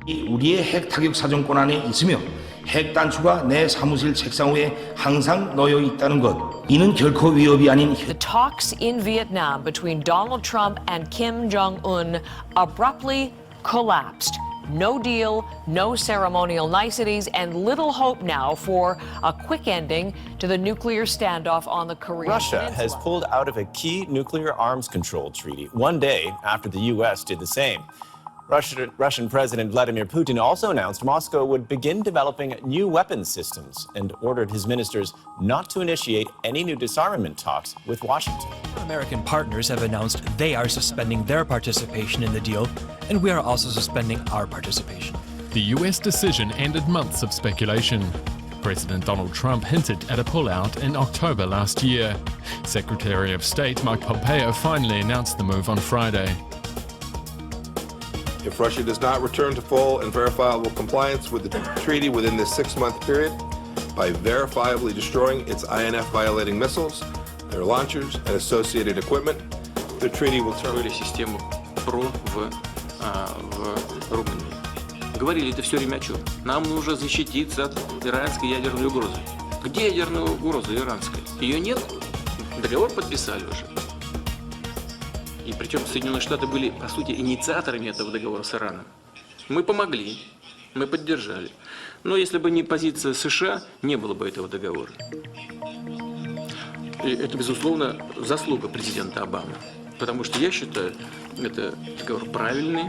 우리의 핵 타격 사정권 안에 있으며 핵 단추가 내 사무실 책상 위에 항상 놓여 있다는 것. 이는 결코 위협이 아닌 The talks in Vietnam between Donald Trump and Kim Jong-un abruptly collapsed. No deal, no ceremonial niceties, and little hope now for a quick ending to the nuclear standoff on the Korean Russia Peninsula. has pulled out of a key nuclear arms control treaty one day after the U.S. did the same. Russian President Vladimir Putin also announced Moscow would begin developing new weapons systems and ordered his ministers not to initiate any new disarmament talks with Washington. American partners have announced they are suspending their participation in the deal, and we are also suspending our participation. The US decision ended months of speculation. President Donald Trump hinted at a pullout in October last year. Secretary of State Mike Pompeo finally announced the move on Friday. If Russia does not return to full and verifiable compliance with the treaty within this 6-month period, by verifiably destroying its INF-violating missiles, their launchers, and associated equipment, the treaty will terminate. Систему ПРО в Румынии. Говорили это все время о чем? Нам нужно защититься от иранской ядерной угрозы. Где ядерная угроза иранская? Ее нет? Договор подписали уже. И причем Соединенные Штаты были, по сути, инициаторами этого договора с Ираном. Мы помогли, мы поддержали. Но если бы не позиция США, не было бы этого договора. И это, безусловно, заслуга президента Обамы. Потому что я считаю, это договор правильный,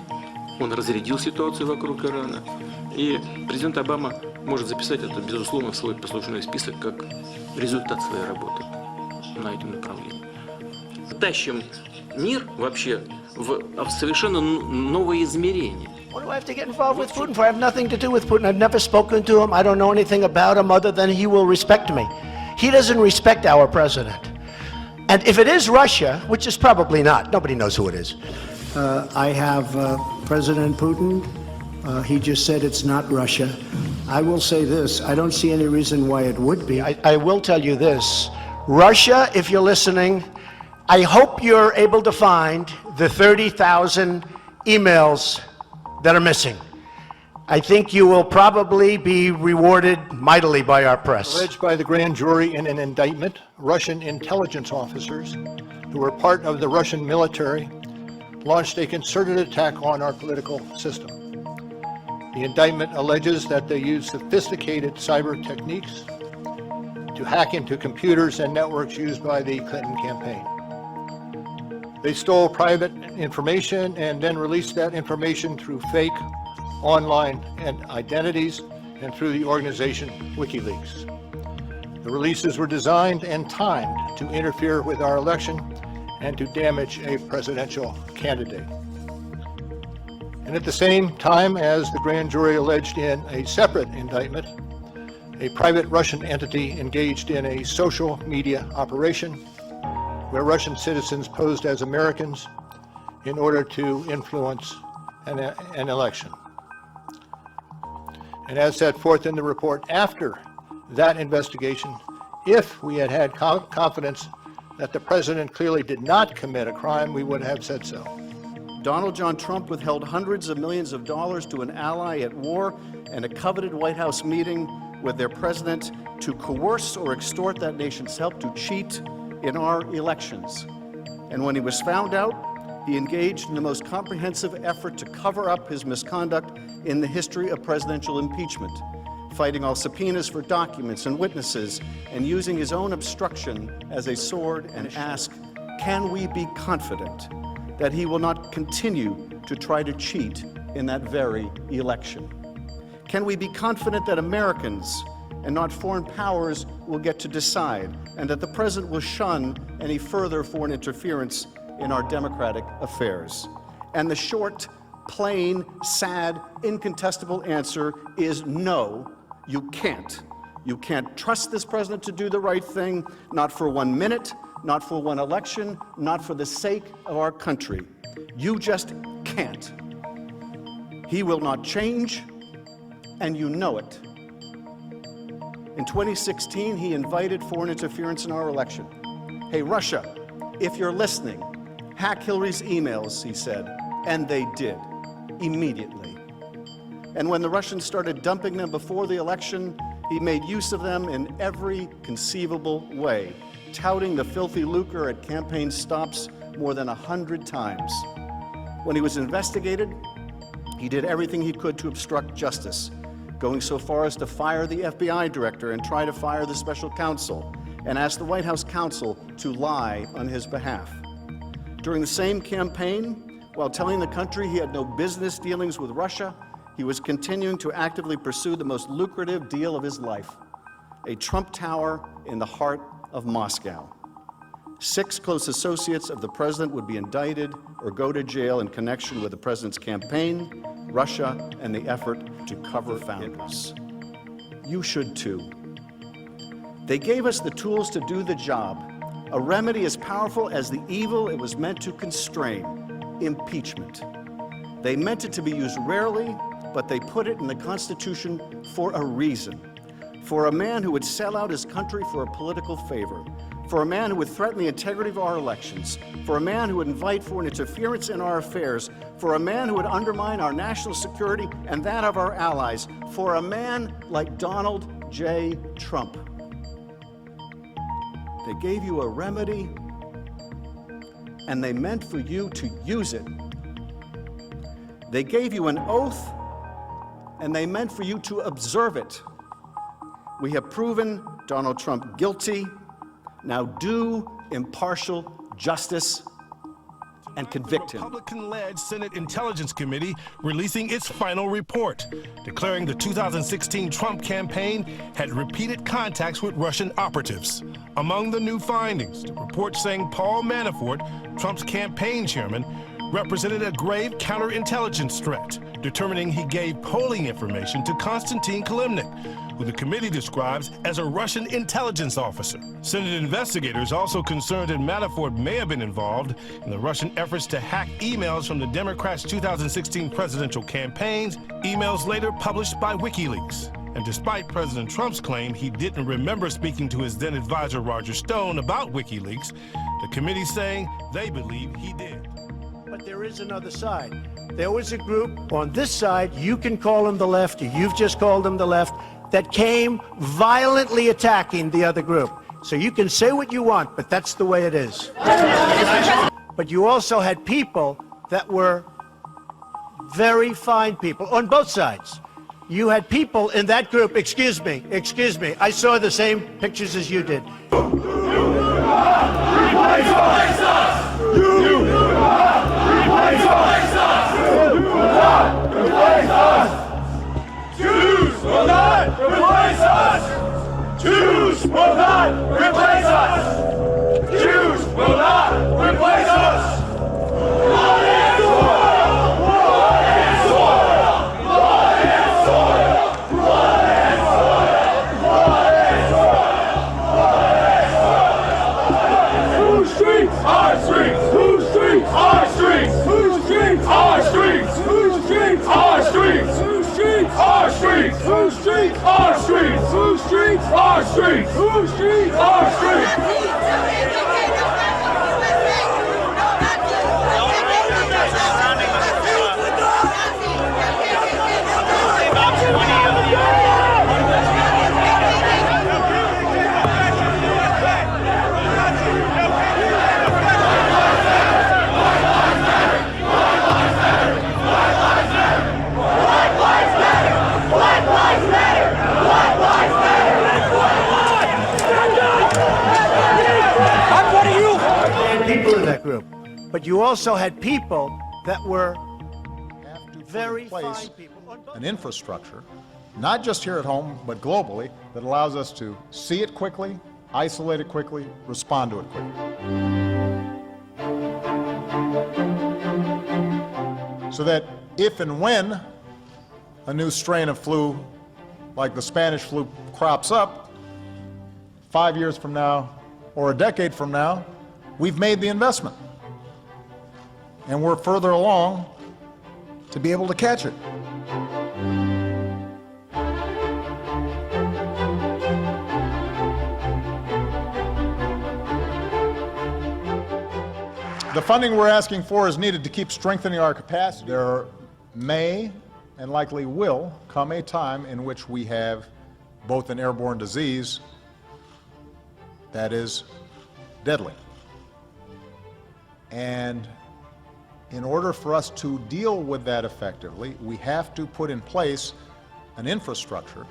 он разрядил ситуацию вокруг Ирана. И президент Обама может записать это, безусловно, в свой послужной список как результат своей работы на этом направлении. Тащим мир вообще в совершенно новое измерение. What do I have to get involved with Putin for? I have nothing to do with Putin. I've never spoken to him. I don't know anything about him other than he will respect me. He doesn't respect our president. And if it is Russia, which is probably not, nobody knows who it is. I have President Putin. He just said it's not Russia. I will say this. I don't see any reason why it would be. I will tell you this. Russia, if you're listening, I hope you're able to find the 30,000 emails that are missing. I think you will probably be rewarded mightily by our press. Alleged by the grand jury in an indictment, Russian intelligence officers who were part of the Russian military launched a concerted attack on our political system. The indictment alleges that they used sophisticated cyber techniques to hack into computers and networks used by the Clinton campaign. They stole private information and then released that information through fake online identities and through the organization WikiLeaks. The releases were designed and timed to interfere with our election and to damage a presidential candidate. And at the same time as the grand jury alleged in a separate indictment, a private Russian entity engaged in a social media operation where Russian citizens posed as Americans in order to influence an election. And as set forth in the report, after that investigation, if we had had confidence that the president clearly did not commit a crime, we would have said so. Donald John Trump withheld hundreds of millions of dollars to an ally at war and a coveted White House meeting with their president to coerce or extort that nation's help to cheat in our elections. And when he was found out, he engaged in the most comprehensive effort to cover up his misconduct in the history of presidential impeachment, fighting all subpoenas for documents and witnesses, and using his own obstruction as a sword and ask, can we be confident that he will not continue to try to cheat in that very election? Can we be confident that Americans and not foreign powers will get to decide, and that the president will shun any further foreign interference in our democratic affairs? And the short, plain, sad, incontestable answer is no, you can't. You can't trust this president to do the right thing, not for 1 minute, not for one election, not for the sake of our country. You just can't. He will not change, and you know it. In 2016, he invited foreign interference in our election. Hey, Russia, if you're listening, hack Hillary's emails, he said, and they did, immediately. And when the Russians started dumping them before the election, he made use of them in every conceivable way, touting the filthy lucre at campaign stops more than 100 times. When he was investigated, he did everything he could to obstruct justice, going so far as to fire the FBI director and try to fire the special counsel, and ask the White House counsel to lie on his behalf. During the same campaign, while telling the country he had no business dealings with Russia, he was continuing to actively pursue the most lucrative deal of his life, a Trump Tower in the heart of Moscow. 6 close associates of the president would be indicted or go to jail in connection with the president's campaign, Russia, and the effort to cover founders. You should too. They gave us the tools to do the job, a remedy as powerful as the evil it was meant to constrain, impeachment. They meant it to be used rarely, but they put it in the Constitution for a reason. For a man who would sell out his country for a political favor, for a man who would threaten the integrity of our elections, for a man who would invite foreign interference in our affairs, for a man who would undermine our national security and that of our allies, for a man like Donald J. Trump. They gave you a remedy, and they meant for you to use it. They gave you an oath, and they meant for you to observe it. We have proven Donald Trump guilty. Now do impartial justice and convict him. Republican-led Senate Intelligence Committee releasing its final report, declaring the 2016 Trump campaign had repeated contacts with Russian operatives. Among the new findings, the report saying Paul Manafort, Trump's campaign chairman, represented a grave counterintelligence threat, determining he gave polling information to Konstantin Kilimnik, who the committee describes as a Russian intelligence officer. Senate investigators also concerned that Manafort may have been involved in the Russian efforts to hack emails from the Democrats' 2016 presidential campaigns, emails later published by WikiLeaks. And despite President Trump's claim he didn't remember speaking to his then advisor Roger Stone about WikiLeaks, the committee saying they believe he did. But there is another side. There was a group on this side, you can call them the left, or you've just called them the left, that came violently attacking the other group. So you can say what you want, but that's the way it is. But you also had people that were very fine people on both sides. You had people in that group, excuse me, I saw the same pictures as you did. Jews will not replace us! Jews will not replace us! Jews will not replace us! Blood and soil! Blood and soil! Blood and soil! Blood and soil! Blood and soil! Blood and soil! Whose streets? Our streets! Whose streets? Our streets! Whose streets? Our streets! Whose streets? Our streets! Whose streets? Our streets! Whose streets? Our streets! Whose streets? Our streets! Whose streets? Our streets! Group. But you also had people that were very fine people. An infrastructure, not just here at home, but globally, that allows us to see it quickly, isolate it quickly, respond to it quickly. So that if and when a new strain of flu, like the Spanish flu, crops up 5 years from now or a decade from now, we've made the investment, and we're further along to be able to catch it. The funding we're asking for is needed to keep strengthening our capacity. There may and likely will come a time in which we have both an airborne disease that is deadly. And in order for us to deal with that effectively, we have to put in place an infrastructure,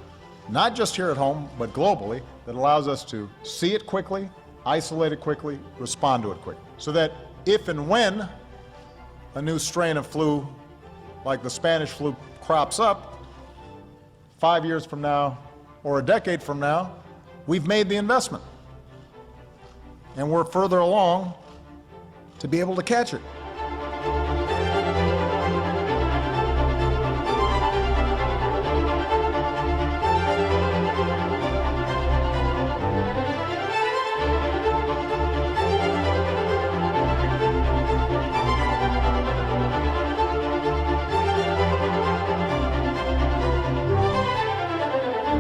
not just here at home, but globally, that allows us to see it quickly, isolate it quickly, respond to it quickly. So that if and when a new strain of flu, like the Spanish flu, crops up 5 years from now or a decade from now, we've made the investment. And we're further along to be able to catch it.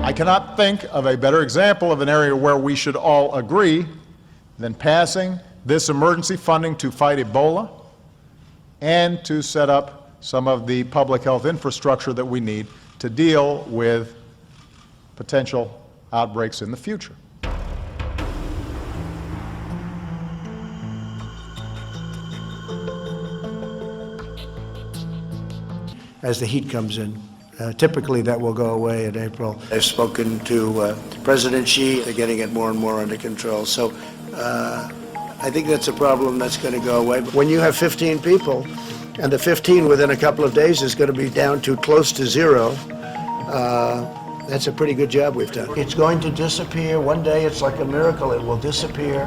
I cannot think of a better example of an area where we should all agree than passing this emergency funding to fight Ebola and to set up some of the public health infrastructure that we need to deal with potential outbreaks in the future. As the heat comes in. Typically, that will go away in April. I've spoken to President Xi. They're getting it more and more under control. So I think that's a problem that's going to go away. But when you have 15 people, and the 15 within a couple of days is going to be down to close to zero, that's a pretty good job we've done. It's going to disappear. One day, it's like a miracle. It will disappear.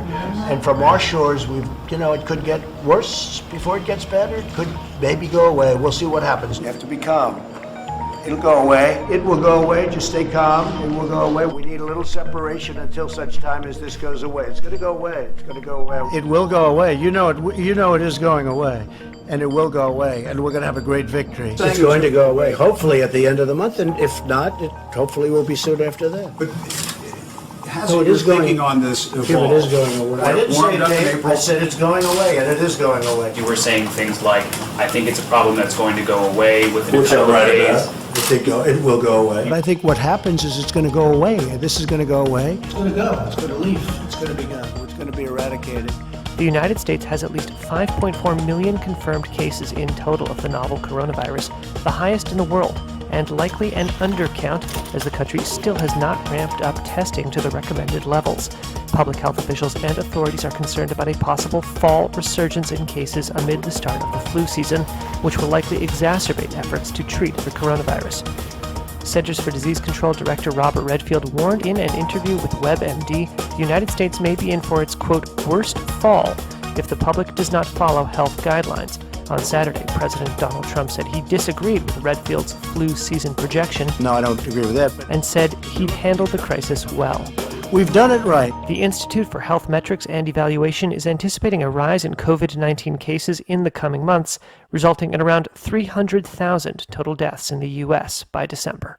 And from our shores, it could get worse before it gets better. It could maybe go away. We'll see what happens. You have to be calm. It'll go away. It will go away. Just stay calm. It will go away. We need a little separation until such time as this goes away. It's going to go away. It's going to go away. It will go away. You know it is going away. And it will go away. And we're going to have a great victory. It's going to go away. Hopefully at the end of the month. And if not, it hopefully will be soon after that. But hasn't your thinking on this evolved? It is going away. I didn't say it, I said it's going away, and it is going away. You were saying things like, I think it's a problem that's going to go away within Which a couple of days. It will go away. But I think what happens is it's going to go away. This is going to go away. It's going to go. It's going to leave. It's going to be gone. It's going to be eradicated. The United States has at least 5.4 million confirmed cases in total of the novel coronavirus, the highest in the world, and likely an undercount as the country still has not ramped up testing to the recommended levels. Public health officials and authorities are concerned about a possible fall resurgence in cases amid the start of the flu season, which will likely exacerbate efforts to treat the coronavirus. Centers for Disease Control Director Robert Redfield warned in an interview with WebMD the United States may be in for its, quote, worst fall if the public does not follow health guidelines. On Saturday, President Donald Trump said he disagreed with Redfield's flu season projection. No, I don't agree with that. And said he'd handled the crisis well. We've done it right. The Institute for Health Metrics and Evaluation is anticipating a rise in COVID-19 cases in the coming months, resulting in around 300,000 total deaths in the U.S. by December.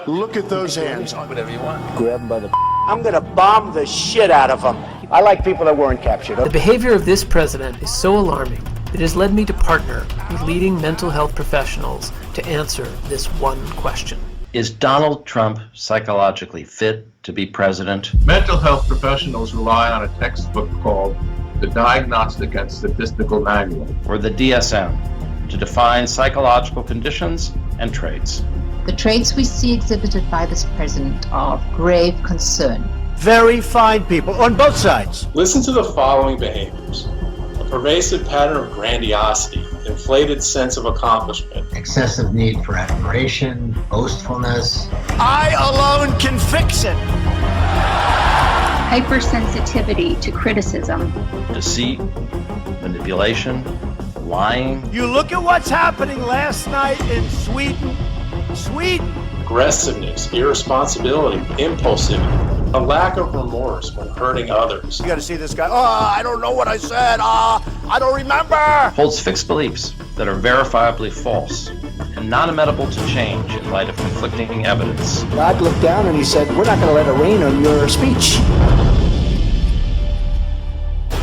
Look at those hands. Whatever you want. Grab them by the... I'm going to bomb the shit out of them. I like people that weren't captured. The behavior of this president is so alarming that it has led me to partner with leading mental health professionals to answer this one question. Is Donald Trump psychologically fit to be president? Mental health professionals rely on a textbook called the Diagnostic and Statistical Manual, or the DSM, to define psychological conditions and traits. The traits we see exhibited by this president are of grave concern. Very fine people on both sides. Listen to the following behaviors. A pervasive pattern of grandiosity, inflated sense of accomplishment. Excessive need for admiration, boastfulness. I alone can fix it. Hypersensitivity to criticism. Deceit, manipulation, lying. You look at what's happening last night in Sweden. Aggressiveness, irresponsibility, impulsivity, a lack of remorse when hurting others. You gotta see this guy. Oh, I don't know what I said. I don't remember. Holds fixed beliefs that are verifiably false and not amenable to change in light of conflicting evidence. God looked down and he said, we're not going to let it rain on your speech.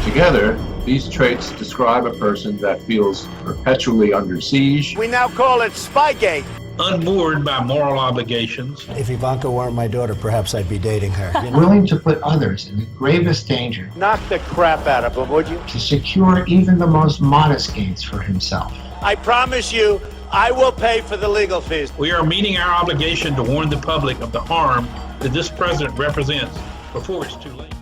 Together, These traits describe a person that feels perpetually under siege. We now call it Spygate. Unmoored by moral obligations. If Ivanka weren't my daughter, perhaps I'd be dating her. Willing to put others in the gravest danger. Knock the crap out of him, would you? To secure even the most modest gains for himself. I promise you, I will pay for the legal fees. We are meeting our obligation to warn the public of the harm that this president represents before it's too late.